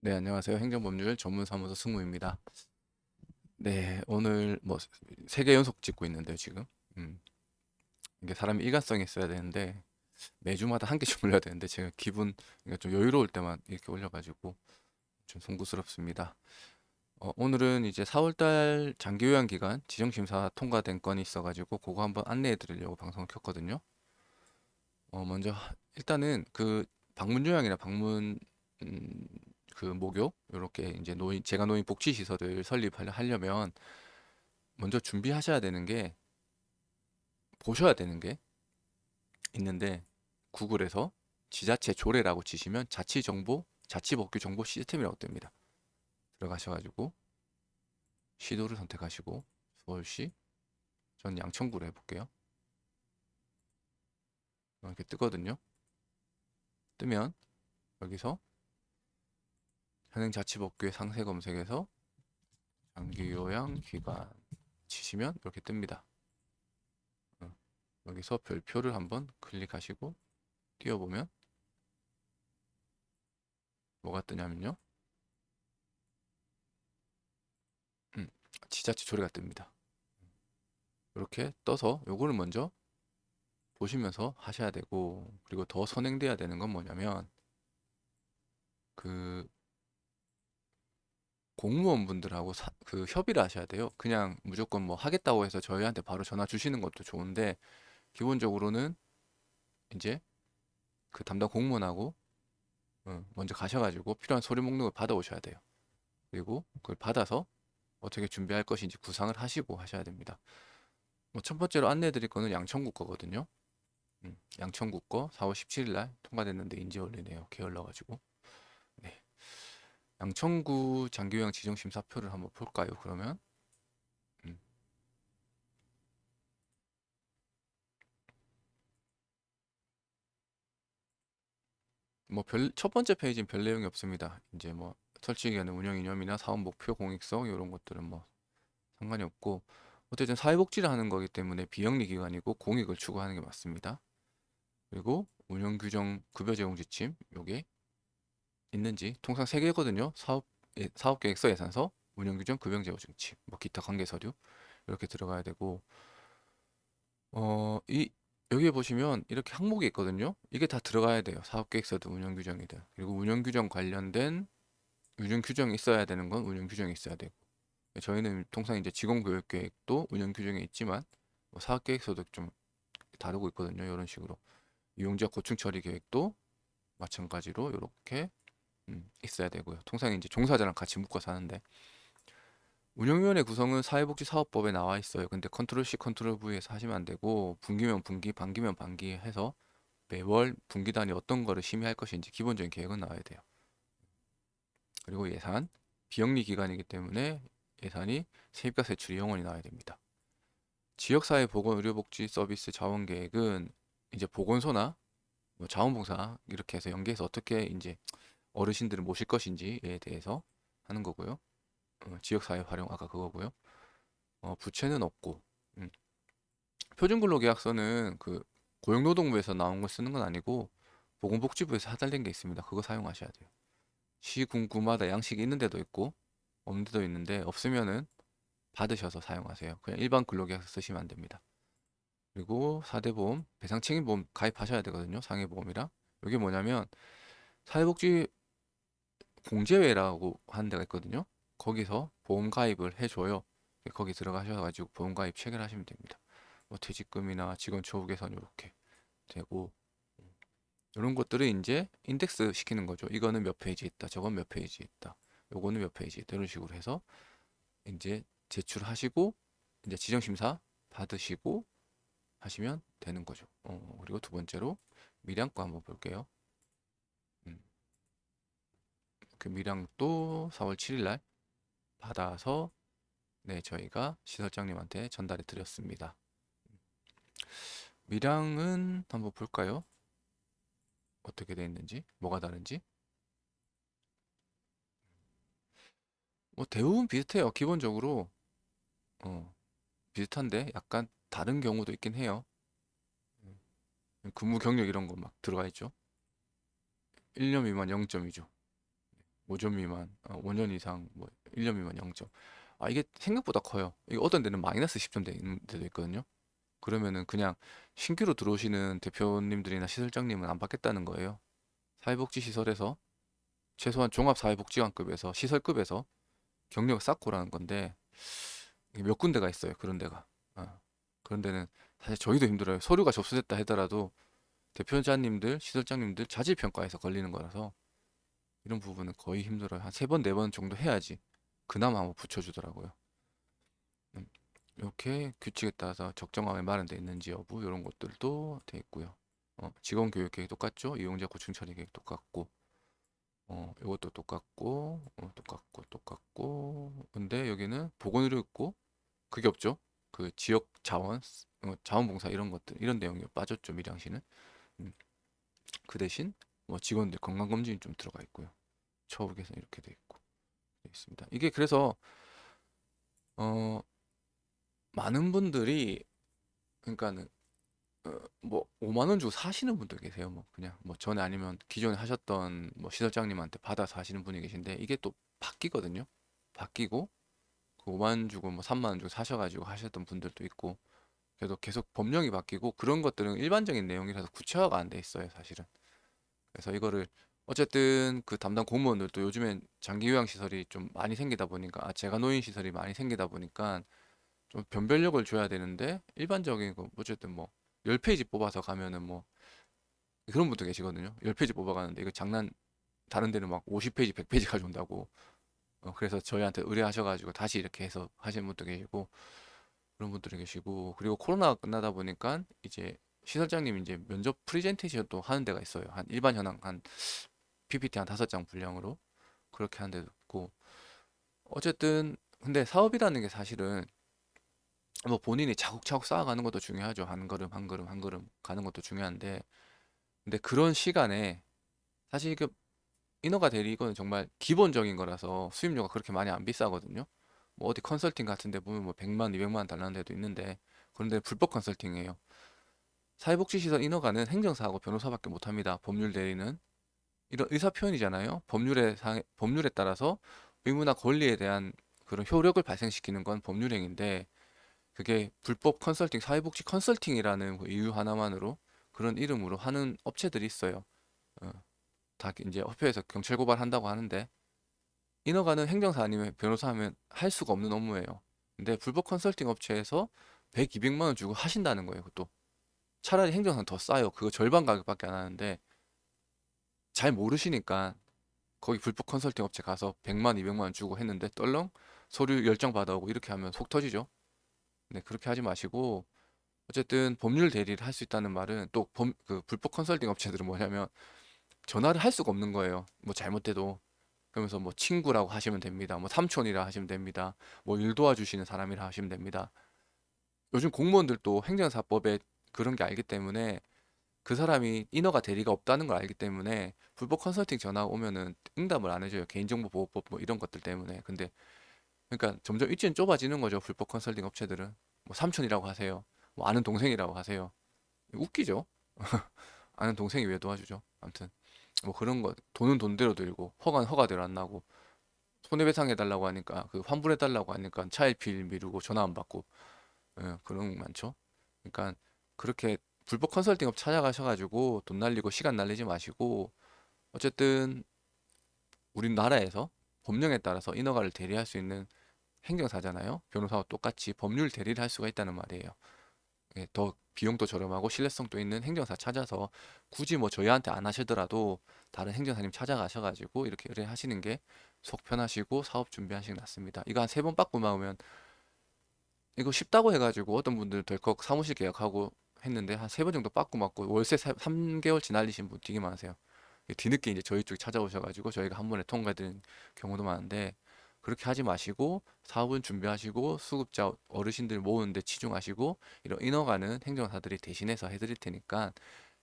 네, 안녕하세요. 행정법률 전문사무소 승무입니다. 네, 오늘 뭐 3개 연속 찍고 있는데요, 지금. 음, 이게 사람이 일관성이 있어야 되는데 매주마다 한 개씩 올려야 되는데 제가 그러니까 좀 여유로울 때만 이렇게 올려가지고 좀 송구스럽습니다. 오늘은 이제 4월달 장기요양기간 지정심사 통과된 건이 있어가지고 그거 한번 안내해 드리려고 방송을 켰거든요. 먼저 일단은 그 방문 요양이나 방문 음, 그 목욕 이렇게 이제 제가 노인 복지 시설을 설립하려면 먼저 준비하셔야 되는 게 보셔야 되는 게 있는데 구글에서 지자체 조례라고 치시면 자치복귀 정보 시스템이라고 뜹니다. 들어가셔가지고 시도를 선택하시고 서울시 전 양천구로 해볼게요. 이렇게 뜨거든요. 뜨면 여기서 현행 자치복귀의 상세 검색에서 장기요양기관 치시면 이렇게 뜹니다. 어, 여기서 별표를 한번 클릭하시고 띄워보면 뭐가 뜨냐면요. 음, 지자체 조례가 뜹니다. 이렇게 떠서 요거를 먼저 보시면서 하셔야 되고, 그리고 더 선행돼야 되는 건 뭐냐면 그 공무원분들하고 그 협의를 하셔야 돼요. 그냥 무조건 뭐 하겠다고 해서 저희한테 바로 전화 주시는 것도 좋은데 기본적으로는 이제 그 담당 공무원하고 먼저 가셔가지고 필요한 서류 목록을 받아오셔야 돼요. 그리고 그걸 받아서 어떻게 준비할 것인지 구상을 하시고 하셔야 됩니다. 뭐 첫 번째로 안내해 드릴 거는 양천구 거거든요. 양천구 거 4월 17일 날 통과됐는데 인지 올리네요. 게을러가지고. 네. 양천구 장기요양 지정심사표를 한번 볼까요? 그러면 음, 첫 번째 페이지는 별 내용이 없습니다. 이제 뭐 설치 기간의 운영 이념이나 사업 목표, 공익성 이런 것들은 뭐 상관이 없고 어쨌든 사회복지를 하는 거기 때문에 비영리 기관이고 공익을 추구하는 게 맞습니다. 그리고 운영 규정, 급여 제공 지침 요게 있는지 통상 세 개거든요. 사업 계획서, 예산서, 운영 규정, 급여 제공 지침, 뭐 기타 관계 서류 이렇게 들어가야 되고 이 여기에 보시면 이렇게 항목이 있거든요. 이게 다 들어가야 돼요. 사업 계획서든 운영 규정이든. 그리고 운영 규정 관련된 운영 규정이 있어야 되는 건 운영 규정이 있어야 되고. 저희는 통상 이제 직원 교육 계획도 운영 규정에 있지만 뭐 사업 계획서도 좀 다루고 있거든요. 이런 식으로. 이용자 고충 처리 계획도 마찬가지로 이렇게 있어야 되고요. 통상 이제 종사자랑 같이 묶어서 하는데 운영위원회 구성은 사회복지사업법에 나와 있어요. 근데 컨트롤 C, 컨트롤 V에서 하시면 안 되고 분기면 분기, 반기면 반기 해서 매월 분기 단위 어떤 거를 심의할 것인지 기본적인 계획은 나와야 돼요. 그리고 예산, 비영리 기관이기 때문에 예산이 세입과 세출이 영원히 나와야 됩니다. 지역사회 보건 의료복지 서비스 자원 계획은 이제 보건소나 뭐 자원봉사 이렇게 해서 연계해서 어떻게 이제 어르신들을 모실 것인지에 대해서 하는 거고요. 지역사회 활용 아까 그거고요. 부채는 없고 음, 표준근로계약서는 그 고용노동부에서 나온 걸 쓰는 건 아니고 보건복지부에서 하달린 게 있습니다. 그거 사용하셔야 돼요. 시군구마다 양식이 있는 데도 있고 없는 데도 있는데 없으면은 받으셔서 사용하세요. 그냥 일반 근로계약서 쓰시면 안 됩니다. 그리고 4대 보험, 배상책임보험 가입하셔야 되거든요. 상해보험이랑. 이게 뭐냐면 사회복지 공제회라고 하는 데가 있거든요. 거기서 보험 가입을 해줘요. 거기 들어가셔가지고 보험 가입 체결하시면 됩니다. 뭐 퇴직금이나 직원 처우 개선 이렇게 되고 이런 것들을 이제 인덱스 시키는 거죠. 이거는 몇 페이지 있다. 저건 몇 페이지 있다. 요거는 몇 페이지 있다. 이런 식으로 해서 이제 제출하시고 이제 지정심사 받으시고 하시면 되는 거죠. 그리고 두 번째로 밀양거 한번 볼게요. 음, 그 밀양도 4월 7일 날 받아서 네, 저희가 시설장님한테 전달해 드렸습니다. 밀양은 한번 볼까요? 어떻게 돼 있는지, 뭐가 다른지. 뭐 대부분 비슷해요. 기본적으로 비슷한데 약간 다른 경우도 있긴 해요. 근무 경력 이런 거 막 들어가 있죠. 1년 미만 0점이죠. 5점 미만, 5년 이상, 뭐 1년 미만 0점. 아, 이게 생각보다 커요. 이게 어떤 데는 마이너스 10점 되는 데도 있거든요. 그러면은 그냥 신규로 들어오시는 대표님들이나 시설장님은 안 받겠다는 거예요. 사회복지 시설에서 최소한 종합사회복지관급에서 시설급에서 경력을 쌓고 라는 건데 이게 몇 군데가 있어요. 그런 데가. 아, 그런 데는 사실 저희도 힘들어요. 서류가 접수됐다 하더라도 대표자님들, 시설장님들 자질평가에서 걸리는 거라서 이런 부분은 거의 힘들어요. 한 세 번, 네 번 정도 해야지 그나마 한번 붙여주더라고요. 음, 이렇게 규칙에 따라서 적정함에 마련되어 있는지 여부 이런 것들도 돼 있고요. 직원 교육 계획 똑같죠? 이용자 고충 처리 계획 똑같고, 이것도 똑같고, 똑같고. 근데 여기는 보건의료 있고 그게 없죠? 그 지역 자원, 자원봉사 이런 것들 이런 내용이 빠졌죠 밀양시는. 음, 그 대신 뭐 직원들 건강검진이 좀 들어가 있고요. 처우 개선 이렇게 돼 있습니다. 이게 그래서 어, 많은 분들이 그러니까는 뭐 5만 원 주고 사시는 분들 계세요. 뭐 그냥 뭐 전에 아니면 기존에 하셨던 뭐 시설장님한테 받아서 하시는 분이 계신데 이게 또 바뀌거든요. 바뀌고 그 5만 원 주고 뭐 3만 원 주고 사셔가지고 하셨던 분들도 있고 그래도 계속 법령이 바뀌고 그런 것들은 일반적인 내용이라서 구체화가 안 돼 있어요, 사실은. 그래서 이거를 어쨌든 그 담당 공무원들도 요즘엔 장기 요양 시설이 좀 많이 생기다 보니까 제가 노인 시설이 많이 생기다 보니까 좀 변별력을 줘야 되는데 일반적인 거 어쨌든 뭐 10페이지 뽑아서 가면은 뭐 그런 분도 계시거든요. 10페이지 뽑아가는데 이거 장난 다른 데는 막 50페이지, 100페이지 가져온다고. 그래서 저희한테 의뢰하셔가지고 다시 이렇게 해서 하시는 분도 계시고 그런 분들이 계시고 그리고 코로나가 끝나다 보니까 이제 시설장님 이제 면접 프리젠테이션도 하는 데가 있어요. 한 일반 현황 한 PPT 한 5장 분량으로 그렇게 하는 데도 있고 어쨌든 근데 사업이라는 게 사실은 뭐 본인이 차곡차곡 쌓아가는 것도 중요하죠. 한 걸음 한 걸음 한 걸음 가는 것도 중요한데 근데 그런 시간에 사실 그 인허가 대리 이거는 정말 기본적인 거라서 수임료가 그렇게 많이 안 비싸거든요. 뭐 어디 컨설팅 같은 데 보면 뭐 100만, 200만 원 달라는 데도 있는데 그런데 불법 컨설팅이에요. 사회복지시설 인허가는 행정사하고 변호사밖에 못합니다. 법률 대리는 이런 의사 표현이잖아요. 법률에 따라서 의무나 권리에 대한 그런 효력을 발생시키는 건 법률행위인데 그게 불법 컨설팅, 사회복지 컨설팅이라는 그 이유 하나만으로 그런 이름으로 하는 업체들이 있어요. 어, 다 이제 협회에서 경찰 고발한다고 하는데 인허가는 행정사 아니면 변호사 하면 할 수가 없는 업무예요. 근데 불법 컨설팅 업체에서 100, 200만 원 주고 하신다는 거예요. 그것도 차라리 행정사는 더 싸요. 그거 절반 가격밖에 안 하는데 잘 모르시니까 거기 불법 컨설팅 업체 가서 100만, 200만 원 주고 했는데 떨렁 서류 10장 받아오고 이렇게 하면 속 터지죠. 네, 그렇게 하지 마시고 어쨌든 법률 대리를 할 수 있다는 말은 또 그 불법 컨설팅 업체들은 뭐냐면 전화를 할 수가 없는 거예요. 뭐 잘못돼도. 그러면서 뭐 친구라고 하시면 됩니다. 뭐 삼촌이라 하시면 됩니다. 뭐 일 도와주시는 사람이라 하시면 됩니다. 요즘 공무원들도 행정사법에 그런 게 알기 때문에 그 사람이 인허가 대리가 없다는 걸 알기 때문에 불법 컨설팅 전화 오면은 응답을 안 해줘요. 개인정보보호법 뭐 이런 것들 때문에. 근데 그러니까 점점 입지는 좁아지는 거죠. 불법 컨설팅 업체들은 뭐 삼촌이라고 하세요. 뭐 아는 동생이라고 하세요. 웃기죠? 아는 동생이 왜 도와주죠? 아무튼 뭐 그런 거 돈은 돈대로 들고 허가는 허가대로 안 나고 손해배상 해달라고 하니까 그 환불해달라고 하니까 차일피일 미루고 전화 안 받고 그런 거 많죠. 그러니까 그렇게 불법 컨설팅 업 찾아가셔가지고 돈 날리고 시간 날리지 마시고 어쨌든 우리나라에서 법령에 따라서 인허가를 대리할 수 있는 행정사잖아요. 변호사와 똑같이 법률 대리를 할 수가 있다는 말이에요. 더 비용도 저렴하고 신뢰성도 있는 행정사 찾아서 굳이 뭐 저희한테 안 하시더라도 다른 행정사님 찾아가셔가지고 이렇게 의뢰하시는 게 속 편하시고 사업 준비하시는 게 낫습니다. 이거 한 3번 빠꾸 나오면 이거 쉽다고 해가지고 어떤 분들 덜컥 사무실 계약하고 했는데 한 3번 정도 빠꾸 맞고 월세 3개월치 날리신 분 되게 많으세요. 뒤늦게 이제 저희 쪽에 찾아오셔가지고 저희가 한 번에 통과드린 경우도 많은데 그렇게 하지 마시고 사업은 준비하시고 수급자 어르신들 모으는데 치중하시고 이런 인허가는 행정사들이 대신해서 해드릴 테니까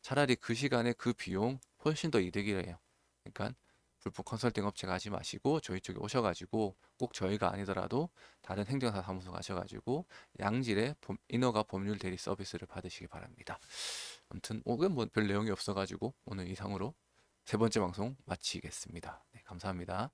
차라리 그 시간에 그 비용 훨씬 더 이득이래요. 그러니까 불법 컨설팅 업체 가지 마시고 저희 쪽에 오셔가지고 꼭 저희가 아니더라도 다른 행정사 사무소 가셔가지고 양질의 인허가 법률 대리 서비스를 받으시기 바랍니다. 아무튼 오늘 뭐 별 내용이 없어가지고 오늘 이상으로 세 번째 방송 마치겠습니다. 네, 감사합니다.